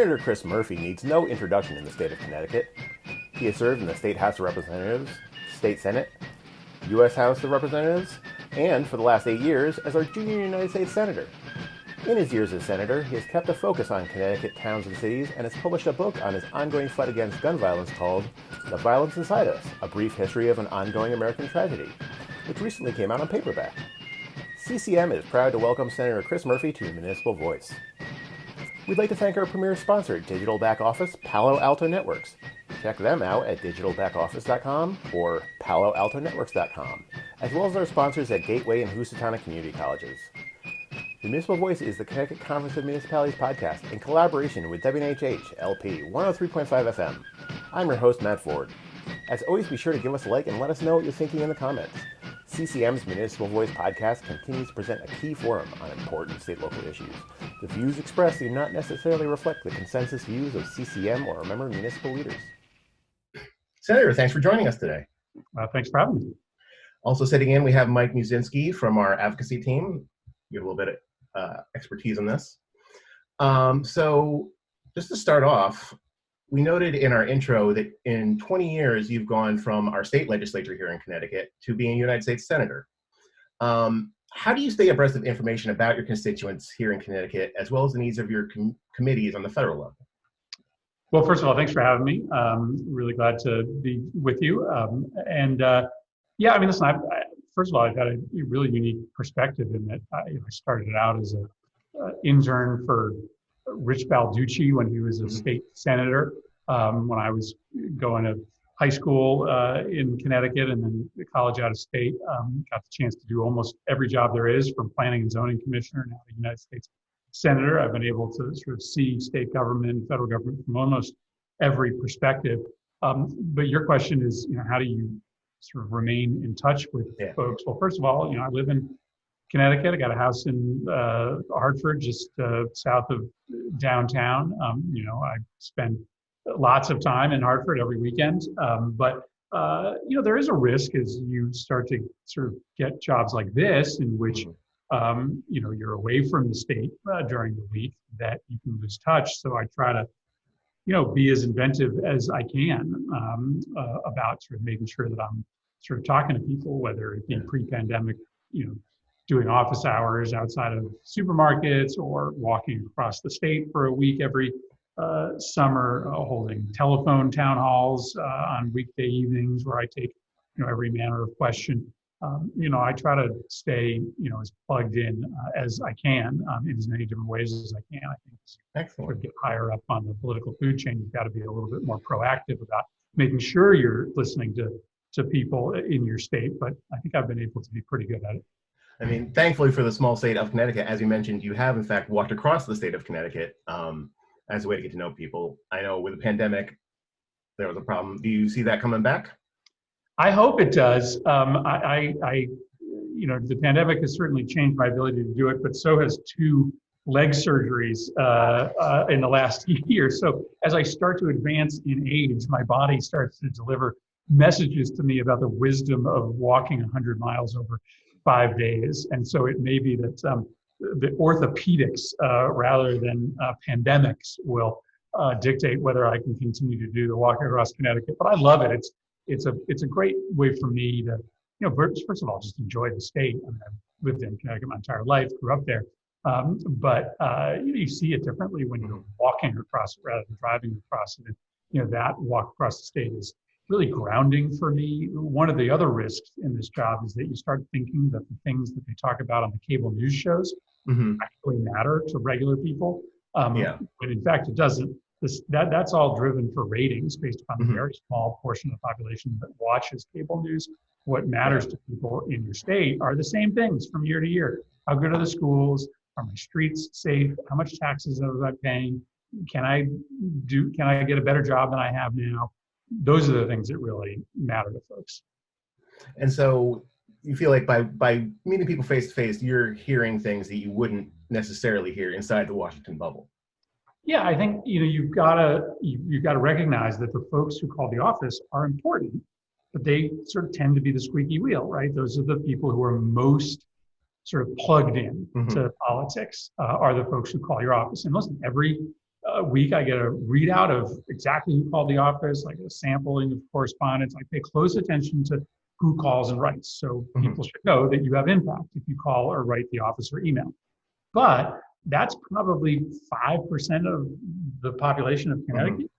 Senator Chris Murphy needs no introduction in the state of Connecticut. He has served in the State House of Representatives, State Senate, U.S. House of Representatives, and for the last 8 years as our junior United States Senator. In his years as Senator, he has kept a focus on Connecticut towns and cities and has published a book on his ongoing fight against gun violence called The Violence Inside Us, A Brief History of an Ongoing American Tragedy, which recently came out on paperback. CCM is proud to welcome Senator Chris Murphy to Municipal Voice. We'd like to thank our premier sponsor, Digital Back Office, Palo Alto Networks. Check them out at digitalbackoffice.com or paloaltonetworks.com, as well as our sponsors at Gateway and Housatonic Community Colleges. The Municipal Voice is the Connecticut Conference of Municipalities podcast in collaboration with WNHH LP 103.5 FM. I'm your host, Matt Ford. As always, be sure to give us a like and let us know what you're thinking in the comments. CCM's Municipal Voice podcast continues to present a key forum on important state-local issues. The views expressed do not necessarily reflect the consensus views of CCM or our member municipal leaders. Senator, thanks for joining us today. Thanks for having me. Also sitting in, we have Mike Musinski from our advocacy team. You have a little bit of expertise on this. So just to start off, we noted in our intro that in 20 years, you've gone from our state legislature here in Connecticut to being a United States Senator. How do you stay abreast of information about your constituents here in Connecticut, as well as the needs of your committees on the federal level? Well, first of all, thanks for having me. Really glad to be with you. Yeah, I mean, listen, first of all, I've had a really unique perspective in that I started out as an intern for Rich Balducci when he was a state senator, when I was going to high school in Connecticut and then college out of state. Got the chance to do almost every job there is, from planning and zoning commissioner, now the United States Senator. I've been able to sort of see state government, federal government from almost every perspective. But your question is, how do you sort of remain in touch with folks? Well, first of all, I live in Connecticut. I got a house in Hartford, just south of downtown. I spend lots of time in Hartford every weekend. But there is a risk as you start to sort of get jobs like this in which, you're away from the state during the week, that you can lose touch. So I try to, be as inventive as I can about sort of making sure that I'm sort of talking to people, whether it be pre-pandemic, doing office hours outside of supermarkets or walking across the state for a week every summer, holding telephone town halls on weekday evenings where I take, every manner of question. I try to stay, as plugged in as I can in as many different ways as I can. I think Excellent. To get higher up on the political food chain, you've got to be a little bit more proactive about making sure you're listening to people in your state. But I think I've been able to be pretty good at it. I mean, thankfully for the small state of Connecticut, as you mentioned, you have in fact walked across the state of Connecticut as a way to get to know people. I know with the pandemic, there was a problem. Do you see that coming back? I hope it does. The pandemic has certainly changed my ability to do it, but so has 2 leg surgeries in the last year. So as I start to advance in age, my body starts to deliver messages to me about the wisdom of walking 100 miles over 5 days. And so it may be that the orthopedics rather than pandemics will dictate whether I can continue to do the walk across Connecticut. But I love it. It's a great way for me to, first of all, just enjoy the state. I mean, I've lived in Connecticut my entire life, grew up there. But you see it differently when you're walking across it rather than driving across it. And, that walk across the state is really grounding for me. One of the other risks in this job is that you start thinking that the things that they talk about on the cable news shows actually matter to regular people. But in fact, it doesn't. That's all driven for ratings based upon the very small portion of the population that watches cable news. What matters to people in your state are the same things from year to year. How good are the schools? Are my streets safe? How much taxes am I paying? Can I get a better job than I have now? Those are the things that really matter to folks. And so you feel like by meeting people face to face, you're hearing things that you wouldn't necessarily hear inside the Washington bubble. Yeah, I think you've got to recognize that the folks who call the office are important, but they sort of tend to be the squeaky wheel, right? Those are the people who are most sort of plugged in to politics, are the folks who call your office. And listen, every a week I get a readout of exactly who called the office, like a sampling of correspondence. I pay close attention to who calls and writes. So people should know that you have impact if you call or write the office or email. But that's probably 5% of the population of Connecticut.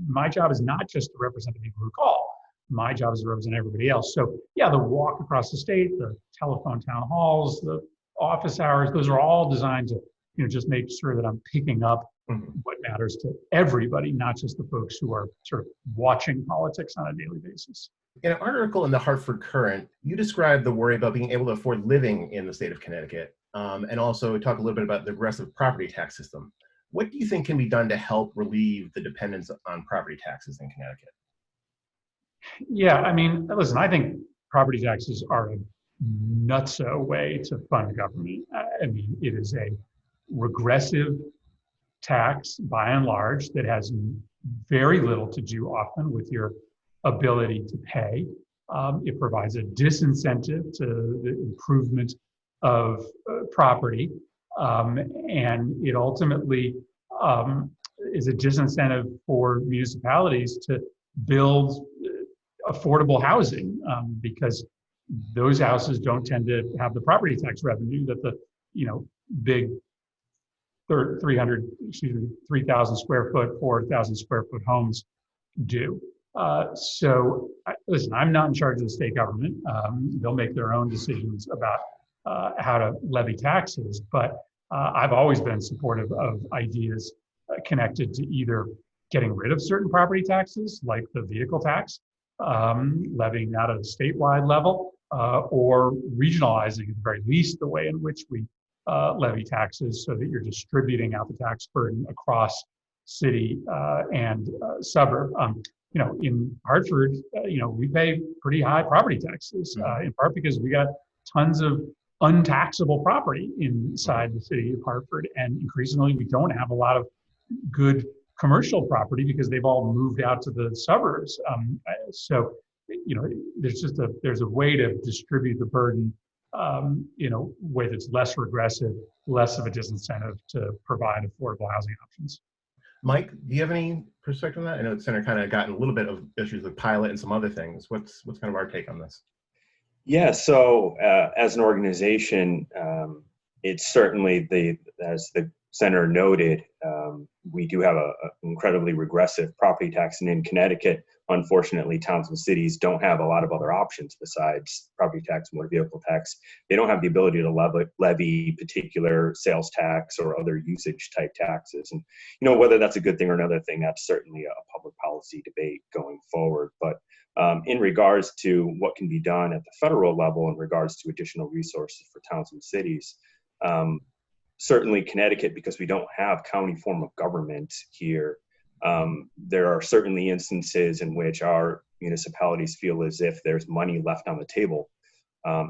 My job is not just to represent the people who call. My job is to represent everybody else. So yeah, the walk across the state, the telephone town halls, the office hours, those are all designed to just make sure that I'm picking up what matters to everybody, not just the folks who are sort of watching politics on a daily basis. In an article in the Hartford Courant, you described the worry about being able to afford living in the state of Connecticut, and also talk a little bit about the aggressive property tax system. What do you think can be done to help relieve the dependence on property taxes in Connecticut? Yeah, I mean, listen, I think property taxes are a nutso way to fund government. I mean, it is a regressive tax by and large that has very little to do often with your ability to pay. It provides a disincentive to the improvement of property, and it ultimately is a disincentive for municipalities to build affordable housing because those houses don't tend to have the property tax revenue that the big 3,000 square foot, 4,000 square foot homes do. So listen, I'm not in charge of the state government. They'll make their own decisions about how to levy taxes, but I've always been supportive of ideas connected to either getting rid of certain property taxes, like the vehicle tax, levying that at a statewide level, or regionalizing at the very least the way in which we levy taxes so that you're distributing out the tax burden across city and suburb. In Hartford, we pay pretty high property taxes, in part because we got tons of untaxable property inside the city of Hartford. And increasingly, we don't have a lot of good commercial property because they've all moved out to the suburbs. So there's a way to distribute the burden in a way that's less regressive, less of a disincentive to provide affordable housing options. Mike, do you have any perspective on that? I know the center kind of gotten a little bit of issues with pilot and some other things. What's kind of our take on this? Yeah, so as an organization, it's certainly as the center noted, we do have an incredibly regressive property tax, and in Connecticut, unfortunately, towns and cities don't have a lot of other options besides property tax, motor vehicle tax. They don't have the ability to levy particular sales tax or other usage type taxes. And, whether that's a good thing or another thing, that's certainly a public policy debate going forward. But in regards to what can be done at the federal level in regards to additional resources for towns and cities, certainly Connecticut, because we don't have county form of government here, there are certainly instances in which our municipalities feel as if there's money left on the table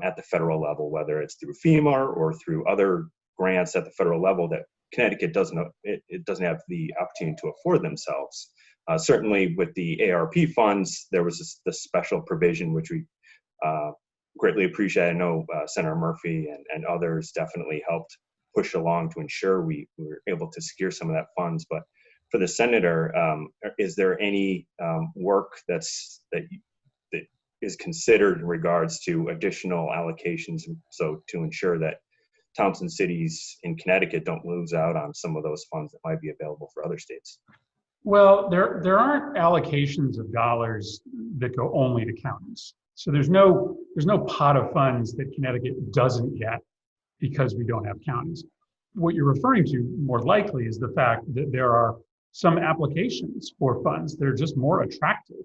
at the federal level, whether it's through FEMA or through other grants at the federal level that Connecticut doesn't have the opportunity to afford themselves. Certainly with the ARP funds, there was this special provision which we greatly appreciate. I know Senator Murphy and others definitely helped push along to ensure we were able to secure some of that funds. But for the senator, is there any work that is considered in regards to additional allocations, so to ensure that towns and cities in Connecticut don't lose out on some of those funds that might be available for other states? Well, there aren't allocations of dollars that go only to counties. So there's no pot of funds that Connecticut doesn't get because we don't have counties. What you're referring to more likely is the fact that there are some applications for funds that are just more attractive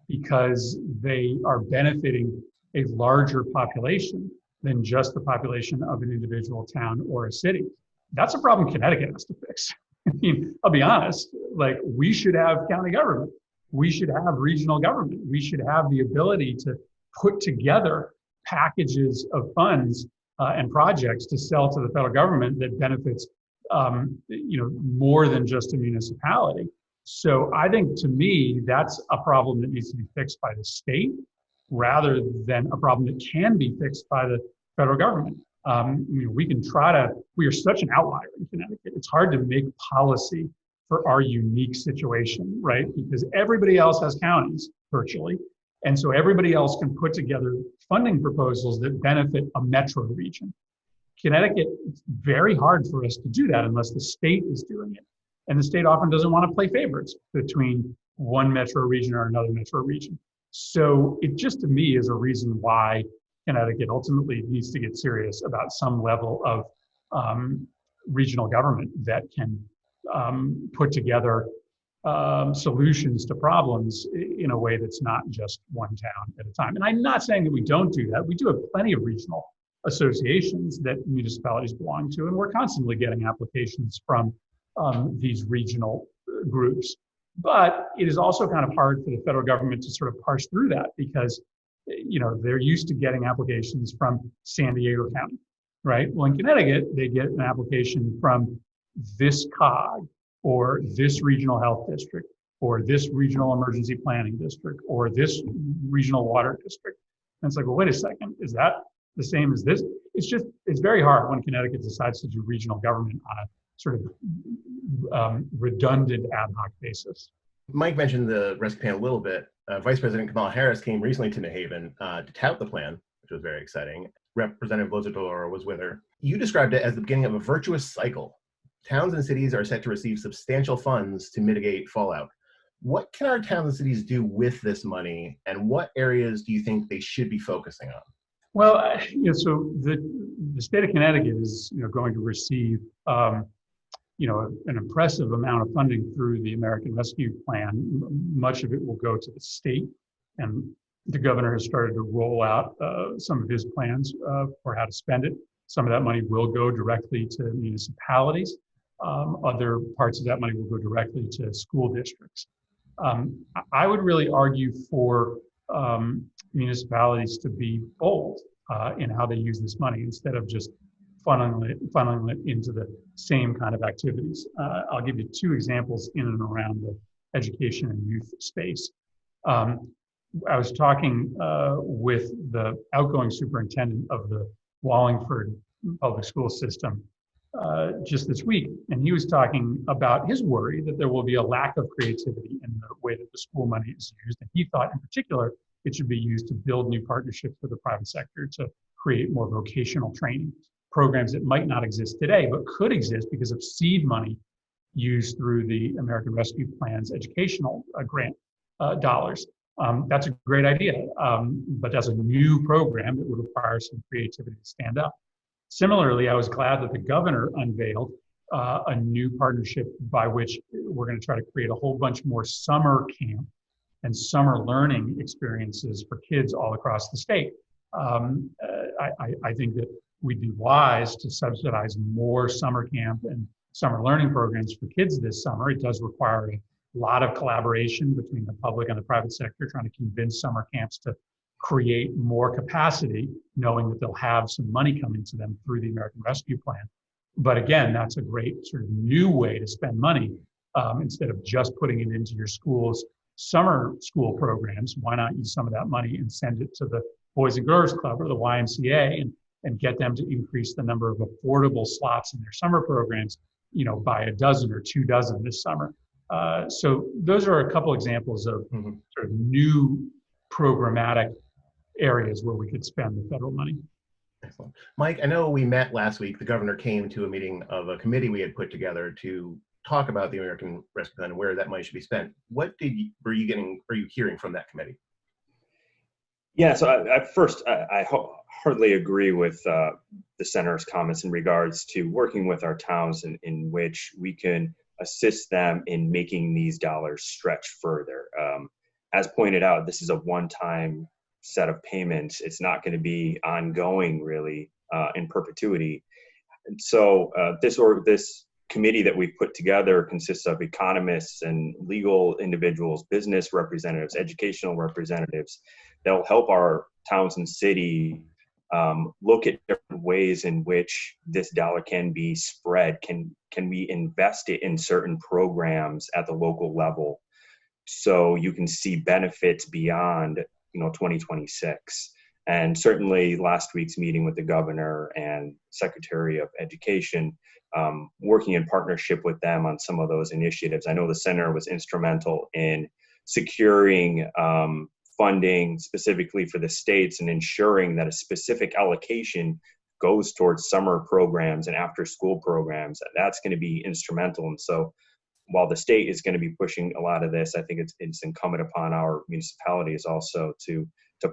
because they are benefiting a larger population than just the population of an individual town or a city. That's a problem Connecticut has to fix. I mean, I'll be honest, we should have county government. We should have regional government. We should have the ability to put together packages of funds and projects to sell to the federal government that benefits, more than just a municipality. So I think, to me, that's a problem that needs to be fixed by the state rather than a problem that can be fixed by the federal government. We are such an outlier in Connecticut. It's hard to make policy for our unique situation, right? Because everybody else has counties virtually. And so everybody else can put together funding proposals that benefit a metro region. Connecticut, it's very hard for us to do that unless the state is doing it. And the state often doesn't want to play favorites between one metro region or another metro region. So it just, to me, is a reason why Connecticut ultimately needs to get serious about some level of regional government that can put together solutions to problems in a way that's not just one town at a time. And I'm not saying that we don't do that. We do have plenty of regional associations that municipalities belong to, and we're constantly getting applications from these regional groups. But it is also kind of hard for the federal government to sort of parse through that because, they're used to getting applications from San Diego County, right? Well, in Connecticut, they get an application from this COG or this regional health district or this regional emergency planning district or this regional water district. And it's like, well, wait a second, is that the same as this? It's very hard when Connecticut decides to do regional government on a sort of redundant ad hoc basis. Mike mentioned the rescue plan a little bit. Vice President Kamala Harris came recently to New Haven to tout the plan, which was very exciting. Representative Lozador was with her. You described it as the beginning of a virtuous cycle. Towns and cities are set to receive substantial funds to mitigate fallout. What can our towns and cities do with this money, and what areas do you think they should be focusing on? Well, so the state of Connecticut is going to receive an impressive amount of funding through the American Rescue Plan. Much of it will go to the state, and the governor has started to roll out some of his plans for how to spend it. Some of that money will go directly to municipalities. Other parts of that money will go directly to school districts. I would really argue for municipalities to be bold in how they use this money instead of just funneling it into the same kind of activities. I'll give you two examples in and around the education and youth space. I was talking with the outgoing superintendent of the Wallingford public school system just this week, and he was talking about his worry that there will be a lack of creativity in the way that the school money is used. And he thought in particular it should be used to build new partnerships with the private sector to create more vocational training programs that might not exist today, but could exist because of seed money used through the American Rescue Plan's educational grant dollars. That's a great idea, but that's a new program that would require some creativity to stand up. Similarly, I was glad that the governor unveiled a new partnership by which we're going to try to create a whole bunch more summer camp and summer learning experiences for kids all across the state. I think that we'd be wise to subsidize more summer camp and summer learning programs for kids this summer. It does require a lot of collaboration between the public and the private sector, trying to convince summer camps to create more capacity, knowing that they'll have some money coming to them through the American Rescue Plan. But again, that's a great sort of new way to spend money. Instead of just putting it into your school's summer school programs, why not use some of that money and send it to the Boys and Girls Club or the YMCA and get them to increase the number of affordable slots in their summer programs, by a dozen or 2 dozen this summer. So those are a couple examples of sort of new programmatic areas where we could spend the federal money. Excellent. Mike, I know we met last week. The governor came to a meeting of a committee we had put together to talk about the American Rescue Plan and where that money should be spent. What are you hearing from that committee? Yeah, so I hardly agree with the senator's comments in regards to working with our towns in which we can assist them in making these dollars stretch further. As pointed out, this is a one-time set of payments. It's not going to be ongoing, really, in perpetuity. And so this committee that we've put together consists of economists and legal individuals, business representatives, educational representatives that will help our towns and city look at different ways in which this dollar can be spread. Can we invest it in certain programs at the local level so you can see benefits beyond 2026? And certainly last week's meeting with the governor and Secretary of Education, working in partnership with them on some of those initiatives. I know the center was instrumental in securing funding specifically for the states and ensuring that a specific allocation goes towards summer programs and after school programs. That's going to be instrumental. And so while the state is going to be pushing a lot of this, I think it's incumbent upon our municipalities also to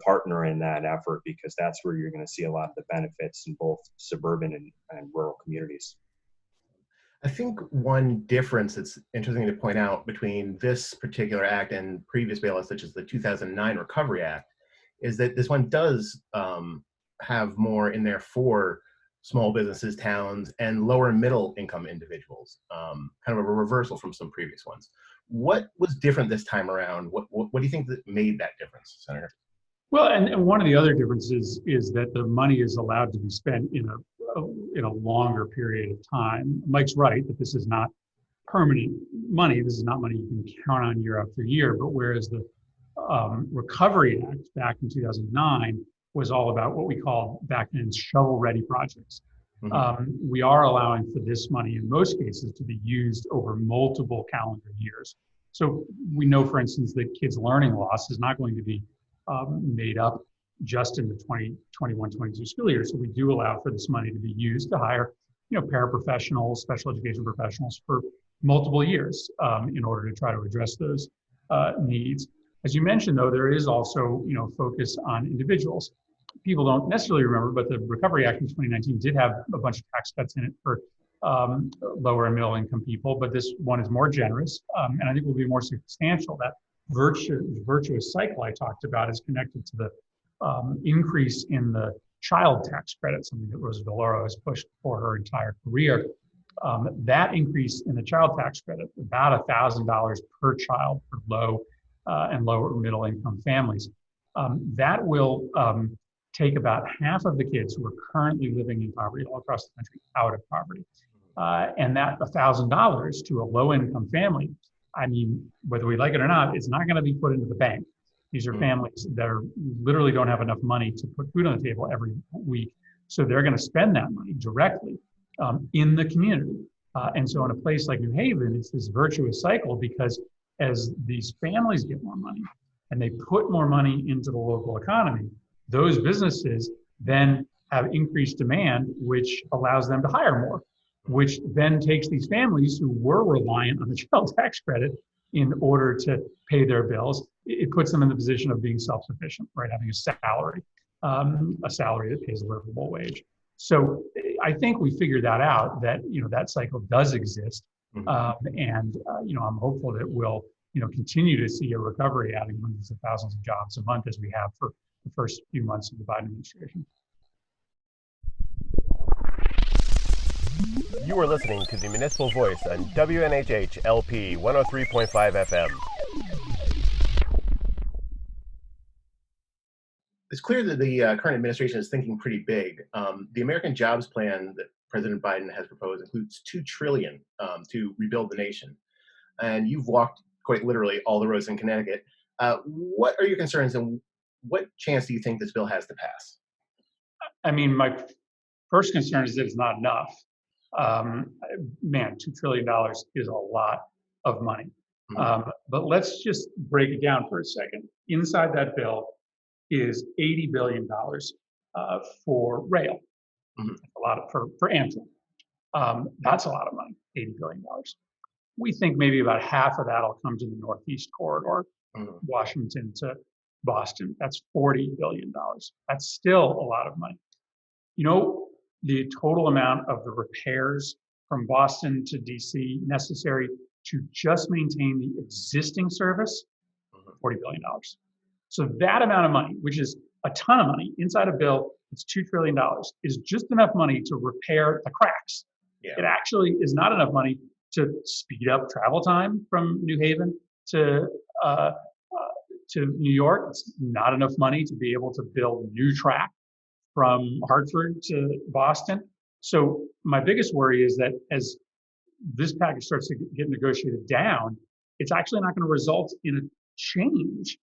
partner in that effort, because that's where you're going to see a lot of the benefits in both suburban and rural communities. I think one difference that's interesting to point out between this particular act and previous bailouts, such as the 2009 Recovery Act, is that this one does have more in there for small businesses, towns, and lower and middle income individuals, kind of a reversal from some previous ones. What was different this time around? What do you think that made that difference, Senator? Well, and one of the other differences is that the money is allowed to be spent in a longer period of time. Mike's right that this is not permanent money. This is not money you can count on year after year. But whereas the Recovery Act back in 2009 was all about what we call back then shovel-ready projects. Mm-hmm. We are allowing for this money in most cases to be used over multiple calendar years. So we know, for instance, that kids' learning loss is not going to be made up just in the 2021-22 school year. So we do allow for this money to be used to hire, paraprofessionals, special education professionals for multiple years in order to try to address those needs. As you mentioned, though, there is also, focus on individuals. People don't necessarily remember, but the Recovery Act in 2019 did have a bunch of tax cuts in it for lower and middle income people, but this one is more generous, and I think will be more substantial. That virtuous cycle I talked about is connected to the increase in the child tax credit, something that Rosa DeLauro has pushed for her entire career. That increase in the child tax credit, about $1,000 per child for low and lower middle income families, that will take about half of the kids who are currently living in poverty all across the country out of poverty. And that $1,000 to a low income family, I mean, whether we like it or not, it's not going to be put into the bank. These are families that literally don't have enough money to put food on the table every week. So they're going to spend that money directly in the community. And so in a place like New Haven, it's this virtuous cycle, because as these families get more money and they put more money into the local economy, those businesses then have increased demand, which allows them to hire more, which then takes these families who were reliant on the child tax credit in order to pay their bills. It puts them in the position of being self-sufficient, right? Having a salary that pays a livable wage. So I think we figured that out, that, that cycle does exist. And I'm hopeful that we'll, continue to see a recovery, adding hundreds of thousands of jobs a month as we have for the first few months of the Biden administration. You are listening to the Municipal Voice on WNHH LP 103.5 FM. It's clear that the current administration is thinking pretty big. The American Jobs Plan that President Biden has proposed includes $2 trillion to rebuild the nation. And you've walked quite literally all the roads in Connecticut. What are your concerns, and what chance do you think this bill has to pass? I mean, my first concern is that it's not enough. $2 trillion is a lot of money. But let's just break it down for a second. Inside that bill is $80 billion for rail. A lot for Amtrak. That's a lot of money, $80 billion. We think maybe about half of that will come to the Northeast Corridor, Washington to Boston. That's $40 billion. That's still a lot of money. The total amount of the repairs from Boston to DC necessary to just maintain the existing service, $40 billion. So that amount of money, which is a ton of money, inside a bill, it's $2 trillion, is just enough money to repair the cracks. Yeah. It actually is not enough money to speed up travel time from New Haven to New York. It's not enough money to be able to build new track from Hartford to Boston. So my biggest worry is that as this package starts to get negotiated down, it's actually not going to result in a change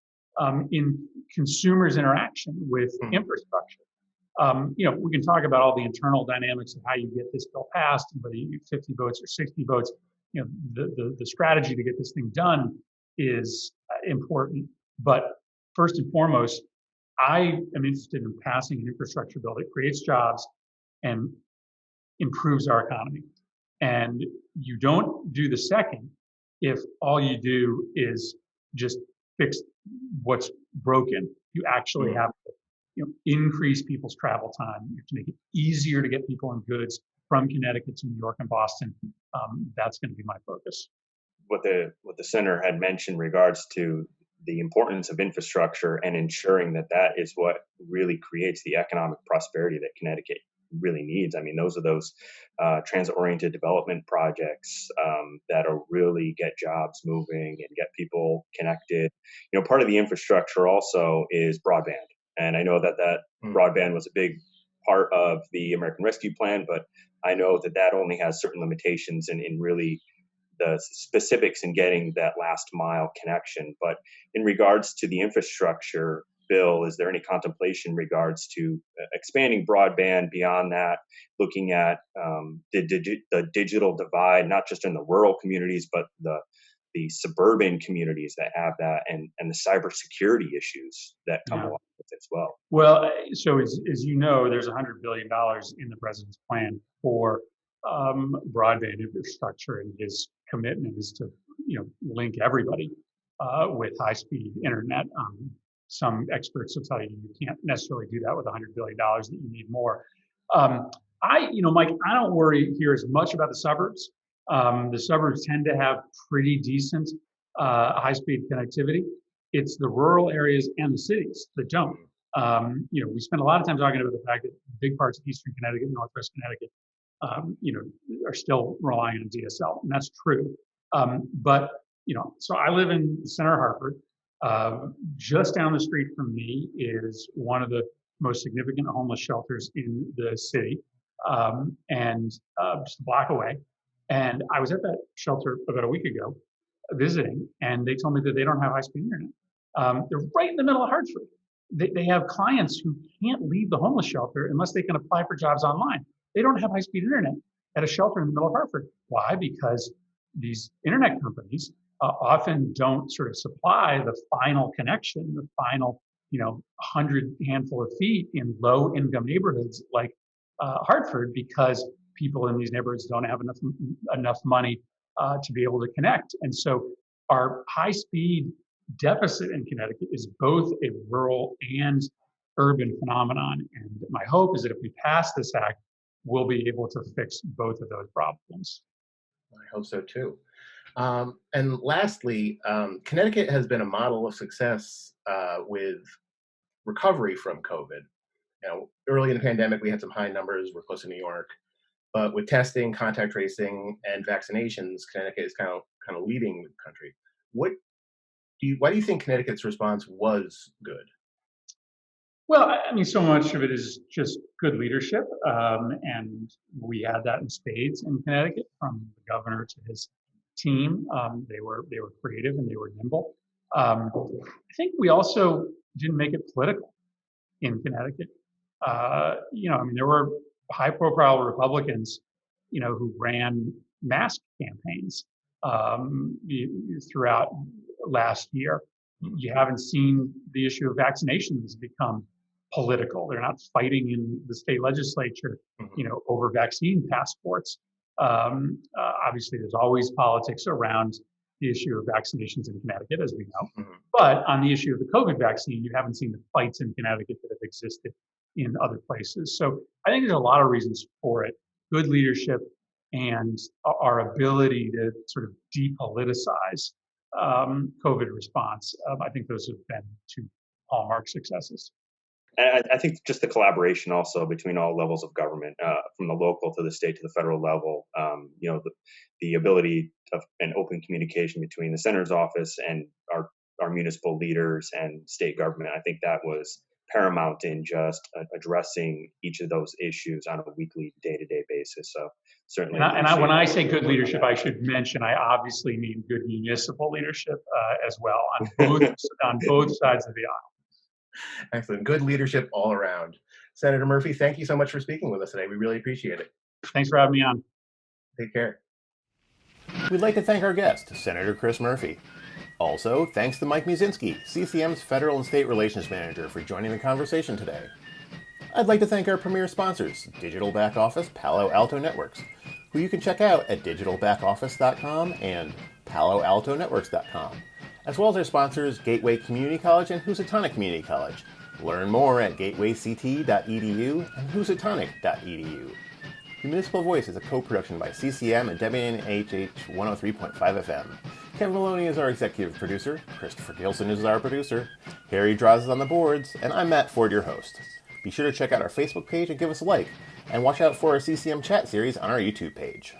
in consumers' interaction with infrastructure. We can talk about all the internal dynamics of how you get this bill passed, whether you need 50 votes or 60 votes. The strategy to get this thing done is important. But first and foremost, I am interested in passing an infrastructure bill that creates jobs and improves our economy. And you don't do the second if all you do is just fix what's broken. You actually have to increase people's travel time. You have to make it easier to get people and goods from Connecticut to New York and Boston. That's going to be my focus. What the senator had mentioned in regards to the importance of infrastructure and ensuring that is what really creates the economic prosperity that Connecticut really needs. I mean, those transit-oriented development projects that'll really get jobs moving and get people connected. Part of the infrastructure also is broadband. And I know that broadband was a big part of the American Rescue Plan, but I know that only has certain limitations in really the specifics in getting that last mile connection. But in regards to the infrastructure bill, is there any contemplation in regards to expanding broadband beyond that, looking at the digital divide, not just in the rural communities, but the suburban communities that have that, and the cybersecurity issues that come along with it as well? Well, so as you know, there's $100 billion in the president's plan for broadband infrastructure, and his commitment is to link everybody with high-speed internet. Some experts will tell you can't necessarily do that with $100 billion, that you need more. Mike, I don't worry here as much about the suburbs. The suburbs tend to have pretty decent high-speed connectivity. It's the rural areas and the cities that don't. We spend a lot of time talking about the fact that big parts of Eastern Connecticut, Northwest Connecticut, are still relying on DSL, and that's true. So I live in the center of Hartford. Just down the street from me is one of the most significant homeless shelters in the city, and just a block away. And I was at that shelter about a week ago visiting, and they told me that they don't have high-speed internet. They're right in the middle of Hartford. They have clients who can't leave the homeless shelter unless they can apply for jobs online. They don't have high-speed internet at a shelter in the middle of Hartford. Why? Because these internet companies often don't sort of supply the final connection, the final 100 handful of feet in low-income neighborhoods like Hartford, because people in these neighborhoods don't have enough money to be able to connect. And so our high-speed deficit in Connecticut is both a rural and urban phenomenon. And my hope is that if we pass this act, we'll be able to fix both of those problems. I hope so too. And lastly, Connecticut has been a model of success with recovery from COVID. Early in the pandemic, we had some high numbers. We're close to New York, but with testing, contact tracing, and vaccinations, Connecticut is kind of leading the country. Why do you think Connecticut's response was good? Well, I mean, so much of it is just good leadership, and we had that in spades in Connecticut, from the governor to his team. They were creative and they were nimble. I think we also didn't make it political in Connecticut. There were high-profile Republicans, who ran mask campaigns throughout last year. You haven't seen the issue of vaccinations become political. They're not fighting in the state legislature, over vaccine passports. Obviously, there's always politics around the issue of vaccinations in Connecticut, as we know. But on the issue of the COVID vaccine, you haven't seen the fights in Connecticut that have existed in other places. So I think there's a lot of reasons for it. Good leadership and our ability to sort of depoliticize COVID response. I think those have been two hallmark successes. And I think just the collaboration also between all levels of government, from the local to the state to the federal level, the ability of an open communication between the senator's office and our municipal leaders and state government, I think that was paramount in just addressing each of those issues on a weekly, day-to-day basis. So certainly. When I say good leadership, I should mention I obviously mean good municipal leadership as well on both sides of the aisle. Excellent. Good leadership all around. Senator Murphy, thank you so much for speaking with us today. We really appreciate it. Thanks for having me on. Take care. We'd like to thank our guest, Senator Chris Murphy. Also, thanks to Mike Musinski, CCM's Federal and State Relations Manager, for joining the conversation today. I'd like to thank our premier sponsors, Digital Back Office Palo Alto Networks, who you can check out at digitalbackoffice.com and paloaltonetworks.com, as well as our sponsors, Gateway Community College and Housatonic Community College. Learn more at gatewayct.edu and housatonic.edu. The Municipal Voice is a co-production by CCM and WNHH 103.5 FM. Kevin Maloney is our executive producer, Christopher Gilson is our producer, Harry Draws is on the boards, and I'm Matt Ford, your host. Be sure to check out our Facebook page and give us a like, and watch out for our CCM chat series on our YouTube page.